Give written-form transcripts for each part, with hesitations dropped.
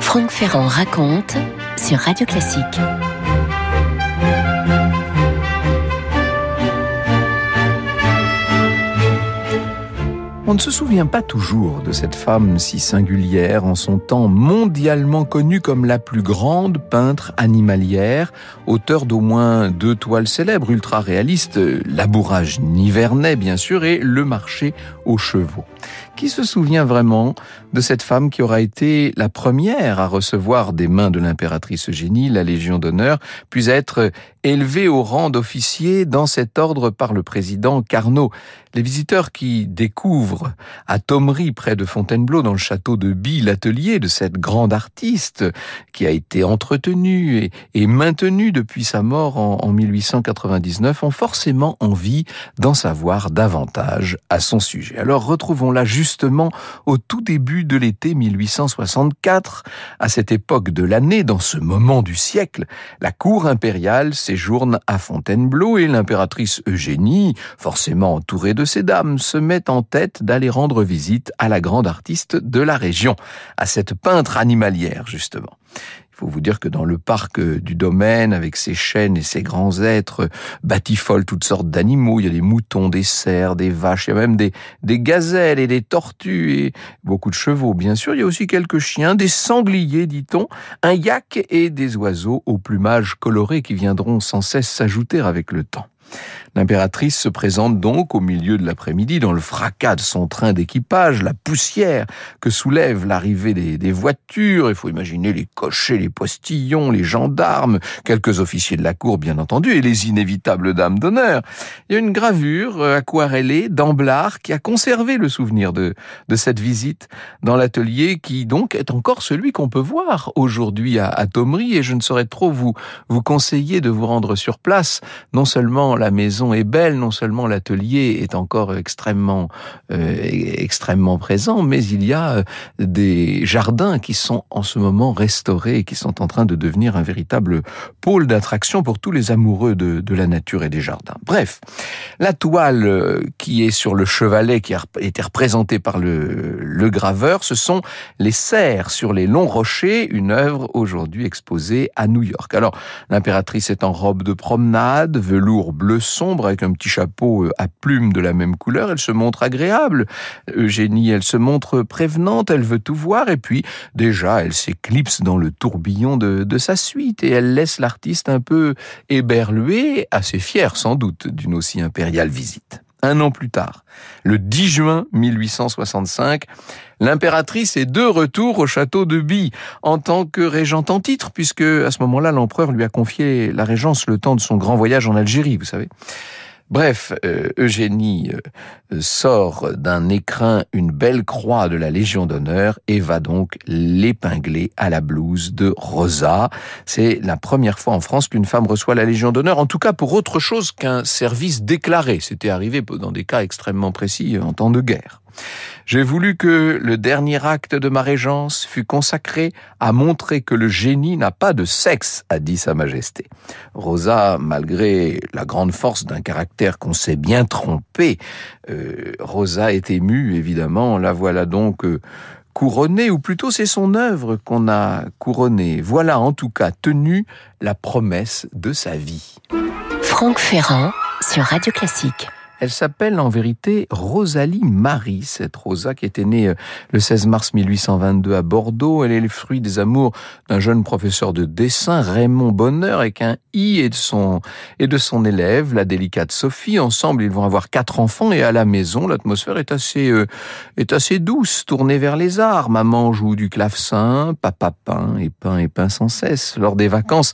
Franck Ferrand raconte sur Radio Classique. On ne se souvient pas toujours de cette femme si singulière, en son temps mondialement connue comme la plus grande peintre animalière, auteure d'au moins 2 toiles célèbres ultra-réalistes, Labourage nivernais bien sûr et Le marché aux chevaux. Qui se souvient vraiment de cette femme qui aura été la première à recevoir des mains de l'impératrice Eugénie la Légion d'honneur, puis à être élevée au rang d'officier dans cet ordre par le président Carnot. Les visiteurs qui découvrent à Thomery, près de Fontainebleau, dans le château de By, l'atelier de cette grande artiste qui a été entretenue et maintenue depuis sa mort en 1899, ont forcément envie d'en savoir davantage à son sujet. Alors retrouvons-la justement au tout début de l'été 1864. À cette époque de l'année, dans ce moment du siècle, la cour impériale séjourne à Fontainebleau et l'impératrice Eugénie, forcément entourée de ses dames, se met en tête d'aller rendre visite à la grande artiste de la région, à cette peintre animalière justement. Il faut vous dire que dans le parc du domaine, avec ses chênes et ses grands êtres, batifolent toutes sortes d'animaux. Il y a des moutons, des cerfs, des vaches, il y a même des gazelles et des tortues et beaucoup de chevaux, bien sûr. Il y a aussi quelques chiens, des sangliers, dit-on, un yak et des oiseaux au plumage coloré qui viendront sans cesse s'ajouter avec le temps. L'impératrice se présente donc au milieu de l'après-midi dans le fracas de son train d'équipage, la poussière que soulève l'arrivée des voitures. Il faut imaginer les cochers, les postillons, les gendarmes, quelques officiers de la cour bien entendu et les inévitables dames d'honneur. Il y a une gravure aquarellée d'Amblard qui a conservé le souvenir de cette visite dans l'atelier qui donc est encore celui qu'on peut voir aujourd'hui à Thomery, et je ne saurais trop vous conseiller de vous rendre sur place. Non seulement la maison est belle, non seulement l'atelier est encore extrêmement présent, mais il y a des jardins qui sont en ce moment restaurés et qui sont en train de devenir un véritable pôle d'attraction pour tous les amoureux de la nature et des jardins. Bref, la toile qui est sur le chevalet, qui a été représentée par le graveur, ce sont les cerfs sur les longs rochers, une œuvre aujourd'hui exposée à New York. Alors, l'impératrice est en robe de promenade, velours bleu sombre, avec un petit chapeau à plumes de la même couleur. Elle se montre agréable. Eugénie, elle se montre prévenante, elle veut tout voir, et puis déjà, elle s'éclipse dans le tourbillon de sa suite, et elle laisse l'artiste un peu éberlué, assez fier sans doute d'une aussi impériale visite. 1 an plus tard, le 10 juin 1865, l'impératrice est de retour au château de By en tant que régente en titre, puisque à ce moment-là, l'empereur lui a confié la régence le temps de son grand voyage en Algérie, vous savez. Bref, Eugénie sort d'un écrin une belle croix de la Légion d'honneur et va donc l'épingler à la blouse de Rosa. C'est la première fois en France qu'une femme reçoit la Légion d'honneur, en tout cas pour autre chose qu'un service déclaré. C'était arrivé dans des cas extrêmement précis en temps de guerre. J'ai voulu que le dernier acte de ma régence fût consacré à montrer que le génie n'a pas de sexe, a dit Sa Majesté. Rosa, malgré la grande force d'un caractère qu'on sait bien tromper, Rosa est émue, évidemment. La voilà donc couronnée, ou plutôt c'est son œuvre qu'on a couronnée. Voilà en tout cas tenu la promesse de sa vie. Franck Ferrand sur Radio Classique. Elle s'appelle en vérité Rosalie Marie, cette Rosa qui était née le 16 mars 1822 à Bordeaux. Elle est le fruit des amours d'un jeune professeur de dessin, Raymond Bonheur, avec un I, et de son élève, la délicate Sophie. Ensemble, ils vont avoir 4 enfants, et à la maison, l'atmosphère est assez douce, tournée vers les arts. Maman joue du clavecin, papa peint et peint sans cesse. Lors des vacances,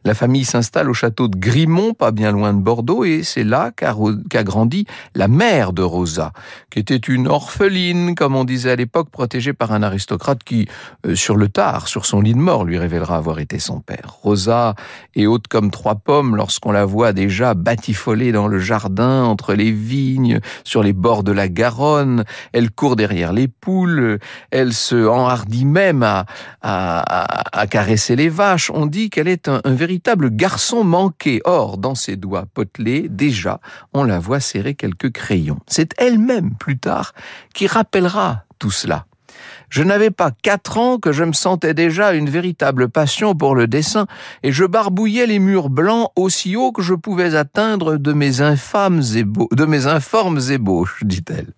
la famille s'installe au château de Grimont, pas bien loin de Bordeaux, et c'est là qu'a grandi la mère de Rosa, qui était une orpheline, comme on disait à l'époque, protégée par un aristocrate qui, sur le tard, sur son lit de mort, lui révélera avoir été son père. Rosa est haute comme 3 pommes lorsqu'on la voit déjà batifoler dans le jardin, entre les vignes, sur les bords de la Garonne. Elle court derrière les poules, elle se enhardit même à caresser les vaches. On dit qu'elle est un véritable garçon manqué. Or, dans ses doigts potelés, déjà, on la voit serrer quelques crayons. C'est elle-même, plus tard, qui rappellera tout cela. Je n'avais pas 4 ans que je me sentais déjà une véritable passion pour le dessin et je barbouillais les murs blancs aussi haut que je pouvais atteindre de mes informes ébauches, dit-elle.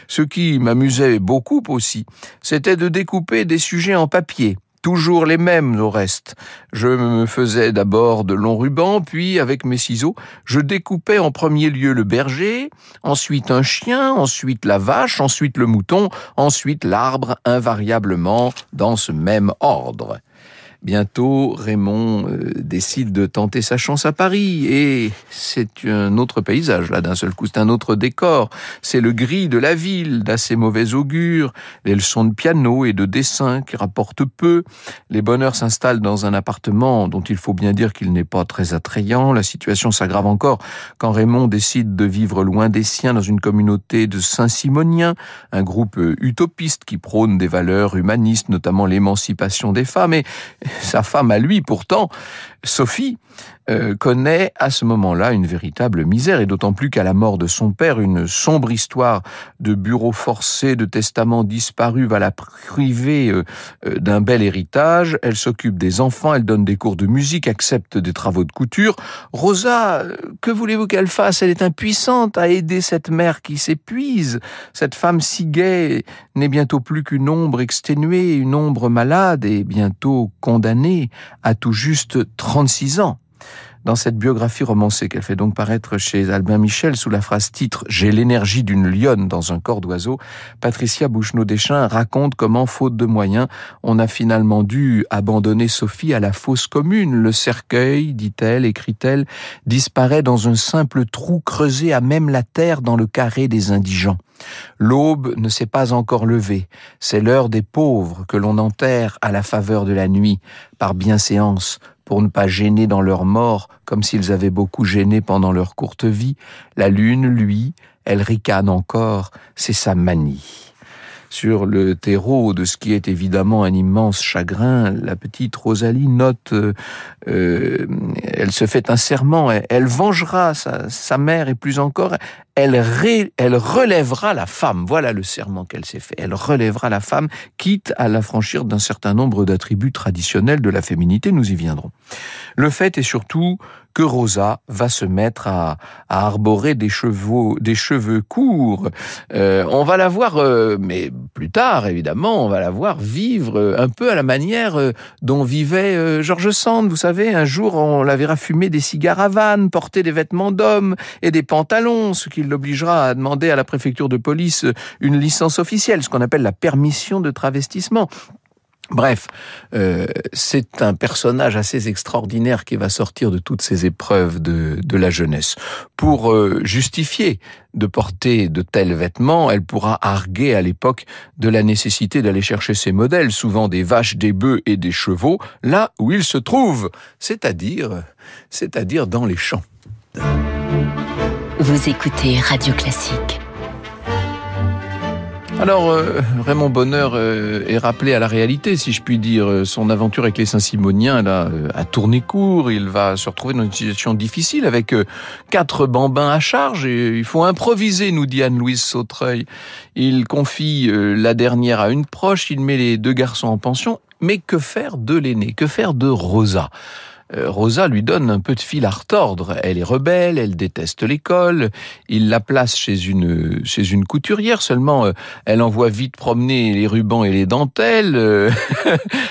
Ce qui m'amusait beaucoup aussi, c'était de découper des sujets en papier. Toujours les mêmes au reste. Je me faisais d'abord de longs rubans, puis avec mes ciseaux, je découpais en premier lieu le berger, ensuite un chien, ensuite la vache, ensuite le mouton, ensuite l'arbre, invariablement dans ce même ordre. Bientôt, Raymond décide de tenter sa chance à Paris et c'est un autre paysage, là, d'un seul coup, c'est un autre décor. C'est le gris de la ville, d'assez mauvais augure, les leçons de piano et de dessin qui rapportent peu. Les bonheurs s'installent dans un appartement dont il faut bien dire qu'il n'est pas très attrayant. La situation s'aggrave encore quand Raymond décide de vivre loin des siens dans une communauté de Saint-Simoniens, un groupe utopiste qui prône des valeurs humanistes, notamment l'émancipation des femmes. Et sa femme à lui, pourtant, Sophie, connaît à ce moment-là une véritable misère, et d'autant plus qu'à la mort de son père, une sombre histoire de bureau forcé, de testament disparu va la priver d'un bel héritage. Elle s'occupe des enfants, elle donne des cours de musique, accepte des travaux de couture. Rosa, que voulez-vous qu'elle fasse? Elle est impuissante à aider cette mère qui s'épuise. Cette femme si gaie n'est bientôt plus qu'une ombre exténuée, une ombre malade et bientôt condamnée à tout juste 36 ans. Dans cette biographie romancée qu'elle fait donc paraître chez Albin Michel sous la phrase titre « J'ai l'énergie d'une lionne dans un corps d'oiseau », Patricia Bouchenaud-Deschamps raconte comment, faute de moyens, on a finalement dû abandonner Sophie à la fosse commune. Le cercueil, dit-elle, écrit-elle, disparaît dans un simple trou creusé à même la terre dans le carré des indigents. L'aube ne s'est pas encore levée. C'est l'heure des pauvres que l'on enterre à la faveur de la nuit, par bienséance, pour ne pas gêner dans leur mort, comme s'ils avaient beaucoup gêné pendant leur courte vie. La lune, lui, elle ricane encore, c'est sa manie. Sur le terreau de ce qui est évidemment un immense chagrin, la petite Rosalie note, elle se fait un serment, elle vengera sa mère et plus encore, elle relèvera la femme. Voilà le serment qu'elle s'est fait. Elle relèvera la femme, quitte à l'affranchir d'un certain nombre d'attributs traditionnels de la féminité. Nous y viendrons. Le fait est surtout que Rosa va se mettre à arborer des cheveux courts. On va la voir, mais plus tard, évidemment, on va la voir vivre un peu à la manière dont vivait George Sand. Vous savez, un jour, on la verra fumer des cigares Havane, porter des vêtements d'homme et des pantalons, ce qui l'obligera à demander à la préfecture de police une licence officielle, ce qu'on appelle la permission de travestissement. Bref, c'est un personnage assez extraordinaire qui va sortir de toutes ces épreuves de la jeunesse. Pour justifier de porter de tels vêtements, elle pourra arguer à l'époque de la nécessité d'aller chercher ses modèles, souvent des vaches, des bœufs et des chevaux, là où ils se trouvent, c'est-à-dire dans les champs. Vous écoutez Radio Classique. Alors, Raymond Bonheur est rappelé à la réalité, si je puis dire. Son aventure avec les Saint-Simoniens là, a tourné court. Il va se retrouver dans une situation difficile avec 4 bambins à charge. Et il faut improviser, nous dit Anne-Louise Sautreuil. Il confie la dernière à une proche. Il met les 2 garçons en pension. Mais que faire de l'aîné? Que faire de Rosa? Rosa lui donne un peu de fil à retordre. Elle est rebelle, elle déteste l'école. Il la place chez une couturière. Seulement, elle envoie vite promener les rubans et les dentelles.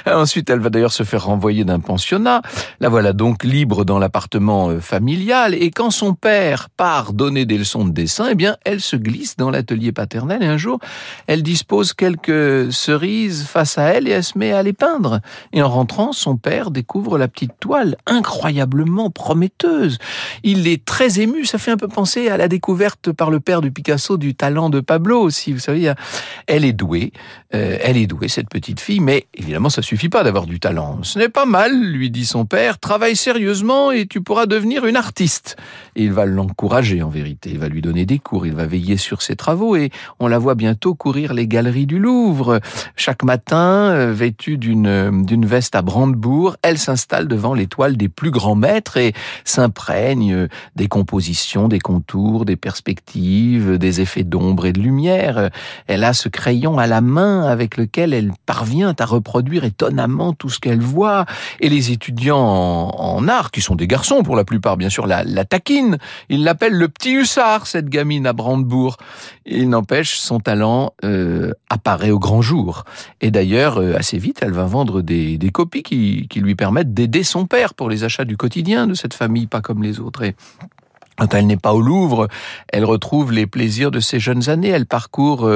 Ensuite, elle va d'ailleurs se faire renvoyer d'un pensionnat. La voilà donc libre dans l'appartement familial. Et quand son père part donner des leçons de dessin, eh bien, elle se glisse dans l'atelier paternel. Et un jour, elle dispose quelques cerises face à elle et elle se met à les peindre. Et en rentrant, son père découvre la petite toile incroyablement prometteuse. Il est très ému, ça fait un peu penser à la découverte par le père de Picasso du talent de Pablo aussi, vous savez, elle est douée cette petite fille, mais évidemment ça suffit pas d'avoir du talent. Ce n'est pas mal, lui dit son père, travaille sérieusement et tu pourras devenir une artiste. Et il va l'encourager en vérité, il va lui donner des cours, il va veiller sur ses travaux et on la voit bientôt courir les galeries du Louvre. Chaque matin, vêtue d'une veste à brandebourg, elle s'installe devant les toiles toile des plus grands maîtres et s'imprègne des compositions, des contours, des perspectives, des effets d'ombre et de lumière. Elle a ce crayon à la main avec lequel elle parvient à reproduire étonnamment tout ce qu'elle voit. Et les étudiants en art, qui sont des garçons pour la plupart, bien sûr, la taquinent. Ils l'appellent le petit hussard, cette gamine à Brandebourg. Il n'empêche, son talent apparaît au grand jour. Et d'ailleurs, assez vite, elle va vendre des copies qui lui permettent d'aider son père pour les achats du quotidien de cette famille, pas comme les autres. Et quand elle n'est pas au Louvre, elle retrouve les plaisirs de ses jeunes années. Elle parcourt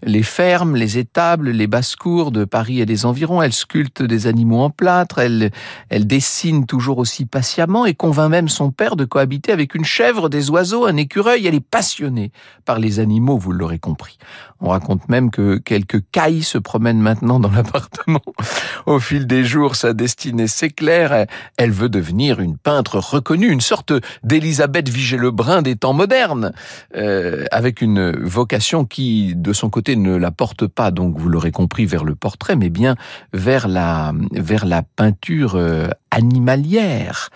les fermes, les étables, les basses-cours de Paris et des environs. Elle sculpte des animaux en plâtre. Elle dessine toujours aussi patiemment et convainc même son père de cohabiter avec une chèvre, des oiseaux, un écureuil. Elle est passionnée par les animaux, vous l'aurez compris. On raconte même que quelques cailles se promènent maintenant dans l'appartement. Au fil des jours, sa destinée s'éclaire. Elle veut devenir une peintre reconnue, une sorte d'Élisabeth Vigée-Lebrun des temps modernes, avec une vocation qui, de son côté, ne la porte pas, donc vous l'aurez compris, vers le portrait, mais bien vers la peinture animalière.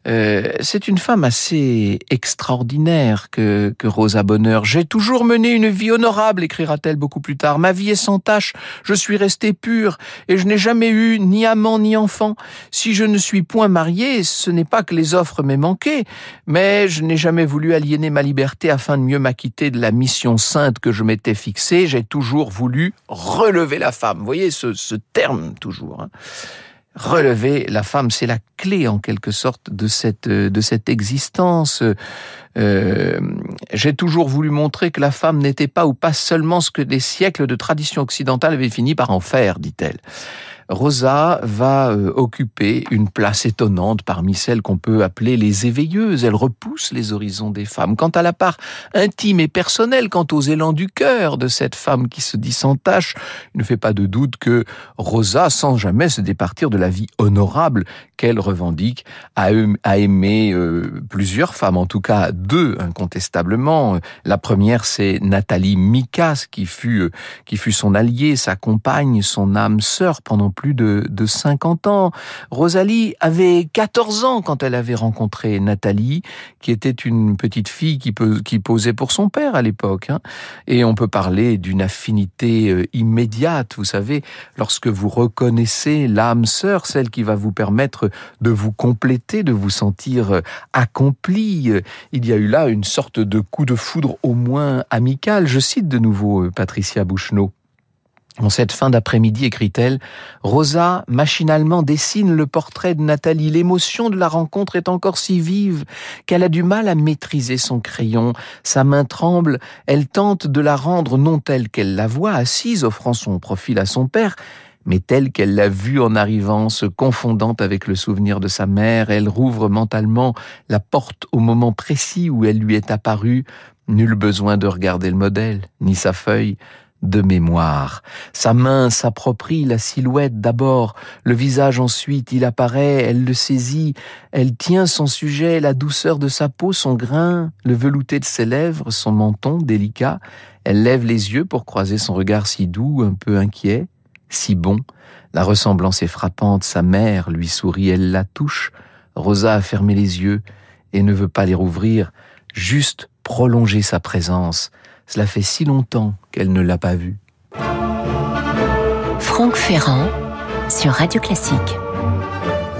C'est une femme assez extraordinaire que Rosa Bonheur. « J'ai toujours mené une vie honorable », écrira-t-elle beaucoup plus tard. « Ma vie est sans tache, je suis restée pure, et je n'ai jamais eu ni amant ni enfant. Si je ne suis point mariée, ce n'est pas que les offres m'aient manqué, mais je n'ai jamais voulu aliéner ma liberté afin de mieux m'acquitter de la mission sainte que je m'étais fixée. J'ai toujours voulu relever la femme. » Vous voyez ce terme toujours, hein. Relever la femme, c'est la clé en quelque sorte de cette existence. J'ai toujours voulu montrer que la femme n'était pas ou pas seulement ce que des siècles de tradition occidentale avaient fini par en faire, dit-elle. Rosa va occuper une place étonnante parmi celles qu'on peut appeler les éveilleuses. Elle repousse les horizons des femmes. Quant à la part intime et personnelle, quant aux élans du cœur de cette femme qui se dit sans tache, il ne fait pas de doute que Rosa, sans jamais se départir de la vie honorable qu'elle revendique, a aimé plusieurs femmes, en tout cas deux incontestablement. La première, c'est Nathalie Mikas, qui fut son alliée, sa compagne, son âme sœur pendant plus de 50 ans. Rosalie avait 14 ans quand elle avait rencontré Nathalie, qui était une petite fille qui posait pour son père à l'époque, hein. Et on peut parler d'une affinité immédiate, vous savez, lorsque vous reconnaissez l'âme sœur, celle qui va vous permettre de vous compléter, de vous sentir accompli. Il y a eu là une sorte de coup de foudre au moins amical. Je cite de nouveau Patricia Bouchenot. En cette fin d'après-midi, écrit-elle, Rosa machinalement dessine le portrait de Nathalie. L'émotion de la rencontre est encore si vive qu'elle a du mal à maîtriser son crayon. Sa main tremble, elle tente de la rendre non telle qu'elle la voit, assise, offrant son profil à son père, mais telle qu'elle l'a vue en arrivant, se confondant avec le souvenir de sa mère. Elle rouvre mentalement la porte au moment précis où elle lui est apparue. Nul besoin de regarder le modèle, ni sa feuille. De mémoire. Sa main s'approprie la silhouette d'abord, le visage ensuite, il apparaît, elle le saisit, elle tient son sujet, la douceur de sa peau, son grain, le velouté de ses lèvres, son menton délicat. Elle lève les yeux pour croiser son regard si doux, un peu inquiet, si bon. La ressemblance est frappante, sa mère lui sourit, elle la touche. Rosa a fermé les yeux et ne veut pas les rouvrir, juste prolonger sa présence. Cela fait si longtemps qu'elle ne l'a pas vue. Franck Ferrand sur Radio Classique.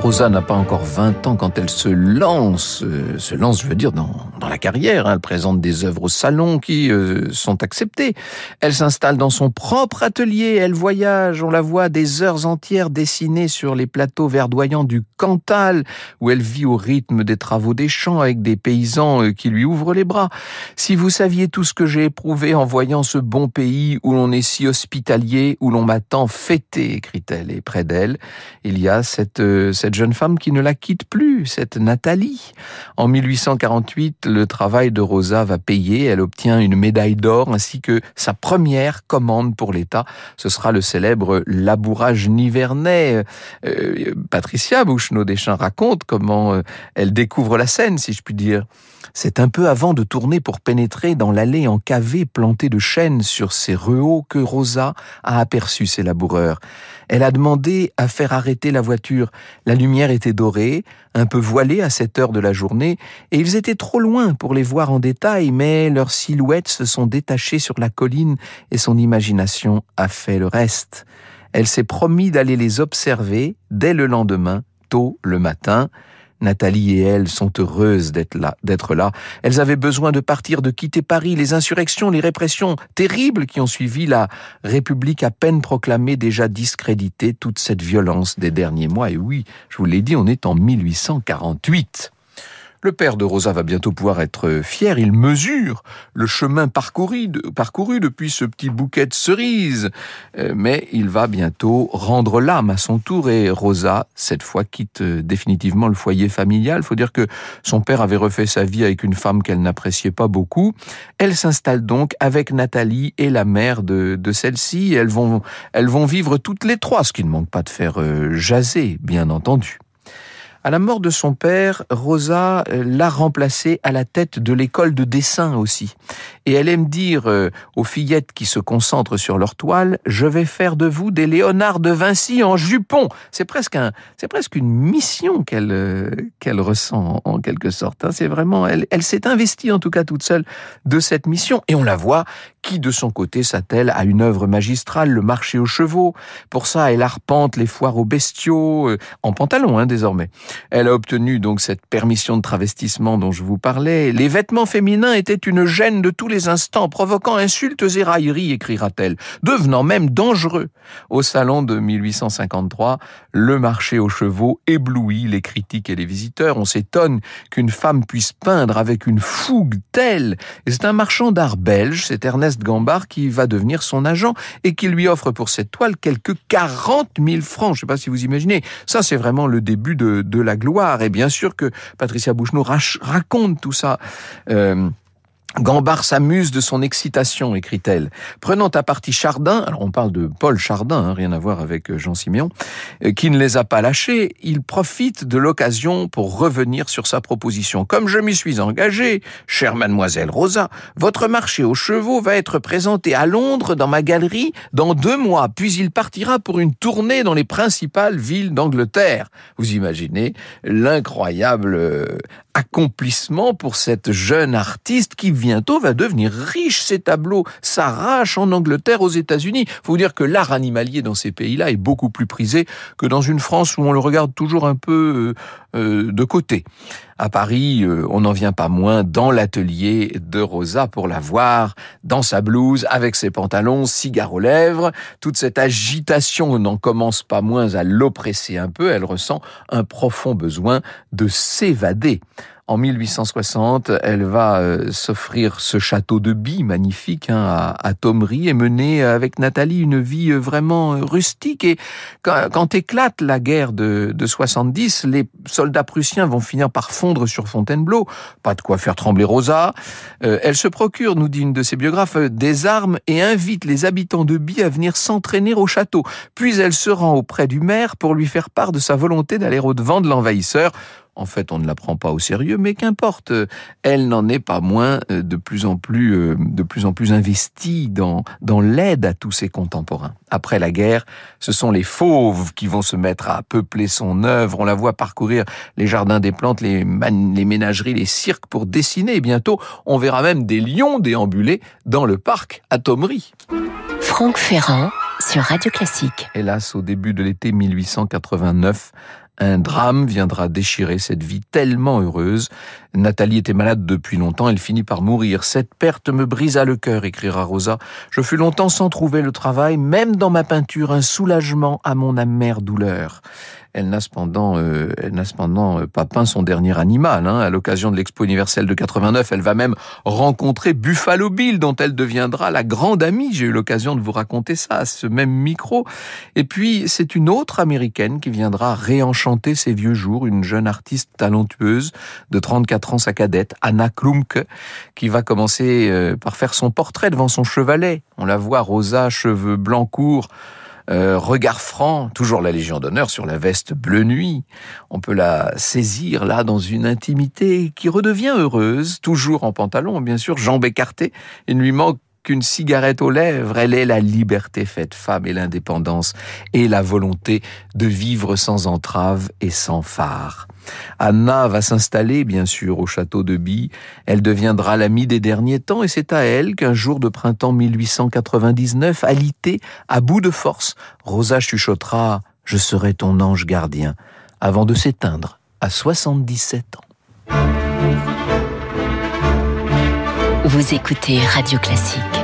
Rosa n'a pas encore 20 ans quand elle se lance, je veux dire, dans la carrière. Elle présente des œuvres au salon qui sont acceptées. Elle s'installe dans son propre atelier, elle voyage, on la voit des heures entières dessinées sur les plateaux verdoyants du Cantal, où elle vit au rythme des travaux des champs avec des paysans qui lui ouvrent les bras. Si vous saviez tout ce que j'ai éprouvé en voyant ce bon pays où l'on est si hospitalier, où l'on m'a tant fêté, écrit-elle. Et près d'elle, il y a cette jeune femme qui ne la quitte plus, cette Nathalie. En 1848, le travail de Rosa va payer. Elle obtient une médaille d'or ainsi que sa première commande pour l'État. Ce sera le célèbre labourage nivernais. Patricia Bouchenot-Deschamps raconte comment elle découvre la scène, si je puis dire. C'est un peu avant de tourner pour pénétrer dans l'allée encavée plantée de chênes sur ces rehauts que Rosa a aperçu ces laboureurs. Elle a demandé à faire arrêter la voiture. La lumière était dorée, un peu voilée à cette heure de la journée, et ils étaient trop loin pour les voir en détail, mais leurs silhouettes se sont détachées sur la colline et son imagination a fait le reste. Elle s'est promis d'aller les observer dès le lendemain, tôt le matin. Nathalie et elle sont heureuses d'être là. Elles avaient besoin de partir, de quitter Paris, les insurrections, les répressions terribles qui ont suivi la République à peine proclamée, déjà discréditée, toute cette violence des derniers mois. Et oui, je vous l'ai dit, on est en 1848. Le père de Rosa va bientôt pouvoir être fier. Il mesure le chemin parcouru depuis ce petit bouquet de cerises. Mais il va bientôt rendre l'âme à son tour et Rosa, cette fois, quitte définitivement le foyer familial. Il faut dire que son père avait refait sa vie avec une femme qu'elle n'appréciait pas beaucoup. Elle s'installe donc avec Nathalie et la mère de celle-ci. Elles vont vivre toutes les trois, ce qui ne manque pas de faire jaser, bien entendu. À la mort de son père, Rosa l'a remplacé à la tête de l'école de dessin aussi. Et elle aime dire aux fillettes qui se concentrent sur leur toile, « Je vais faire de vous des Léonard de Vinci en jupon ». C'est presque une mission qu'elle ressent en quelque sorte. C'est vraiment, elle s'est investie en tout cas toute seule de cette mission. Et on la voit qui de son côté s'attelle à une œuvre magistrale, le marché aux chevaux. Pour ça, elle arpente les foires aux bestiaux, en pantalon désormais. Elle a obtenu donc cette permission de travestissement dont je vous parlais. Les vêtements féminins étaient une gêne de tous les instants, provoquant insultes et railleries, écrira-t-elle, devenant même dangereux. Au salon de 1853, le marché aux chevaux éblouit les critiques et les visiteurs. On s'étonne qu'une femme puisse peindre avec une fougue telle. Et c'est un marchand d'art belge, c'est Ernest Gambart, qui va devenir son agent et qui lui offre pour cette toile quelques 40 000 francs. Je ne sais pas si vous imaginez. Ça, c'est vraiment le début de la gloire. Et bien sûr que Patricia Bouchenault raconte tout ça. Gambart s'amuse de son excitation, écrit-elle. Prenant à partie Chardin, alors on parle de Paul Chardin, rien à voir avec Jean Siméon, qui ne les a pas lâchés, il profite de l'occasion pour revenir sur sa proposition. Comme je m'y suis engagé, chère mademoiselle Rosa, votre marché aux chevaux va être présenté à Londres dans ma galerie dans 2 mois, puis il partira pour une tournée dans les principales villes d'Angleterre. Vous imaginez l'incroyable accomplissement pour cette jeune artiste qui bientôt va devenir riche. Ses tableaux s'arrachent en Angleterre, aux États-Unis. Il faut dire que l'art animalier dans ces pays-là est beaucoup plus prisé que dans une France où on le regarde toujours un peu de côté. À Paris, on n'en vient pas moins dans l'atelier de Rosa pour la voir dans sa blouse, avec ses pantalons, cigare aux lèvres. Toute cette agitation n'en commence pas moins à l'oppresser un peu. Elle ressent un profond besoin de s'évader. En 1860, elle va s'offrir ce château de By magnifique à Thomery et mener avec Nathalie une vie vraiment rustique. Et quand éclate la guerre de 70, les soldats prussiens vont finir par fondre sur Fontainebleau. Pas de quoi faire trembler Rosa. Elle se procure, nous dit une de ses biographes, des armes et invite les habitants de By à venir s'entraîner au château. Puis elle se rend auprès du maire pour lui faire part de sa volonté d'aller au-devant de l'envahisseur. En fait, on ne la prend pas au sérieux, mais qu'importe. Elle n'en est pas moins de plus en plus investie dans l'aide à tous ses contemporains. Après la guerre, ce sont les fauves qui vont se mettre à peupler son œuvre. On la voit parcourir les jardins des plantes, les ménageries, les cirques pour dessiner. Et bientôt, on verra même des lions déambuler dans le parc à Thomery. Franck Ferrand sur Radio Classique. Hélas, au début de l'été 1889, un drame viendra déchirer cette vie tellement heureuse. Nathalie était malade depuis longtemps, elle finit par mourir. Cette perte me brisa le cœur, écrira Rosa. Je fus longtemps sans trouver le travail, même dans ma peinture, un soulagement à mon amère douleur. Elle n'a cependant pas peint son dernier animal. À l'occasion de l'Expo universelle de 89, elle va même rencontrer Buffalo Bill, dont elle deviendra la grande amie. J'ai eu l'occasion de vous raconter ça à ce même micro. Et puis, c'est une autre américaine qui viendra réenchanter ses vieux jours, une jeune artiste talentueuse de 34 ans, sa cadette, Anna Klumke, qui va commencer par faire son portrait devant son chevalet. On la voit, Rosa, cheveux blancs courts, regard franc, toujours la Légion d'honneur sur la veste bleu nuit. On peut la saisir là dans une intimité qui redevient heureuse, toujours en pantalon bien sûr, jambes écartées. Il ne lui manque qu'une cigarette aux lèvres, elle est la liberté faite femme et l'indépendance et la volonté de vivre sans entrave et sans phare. Anna va s'installer, bien sûr, au château de By. Elle deviendra l'amie des derniers temps et c'est à elle qu'un jour de printemps 1899, alitée, à bout de force, Rosa chuchotera « Je serai ton ange gardien » avant de s'éteindre à 77 ans. Vous écoutez Radio Classique.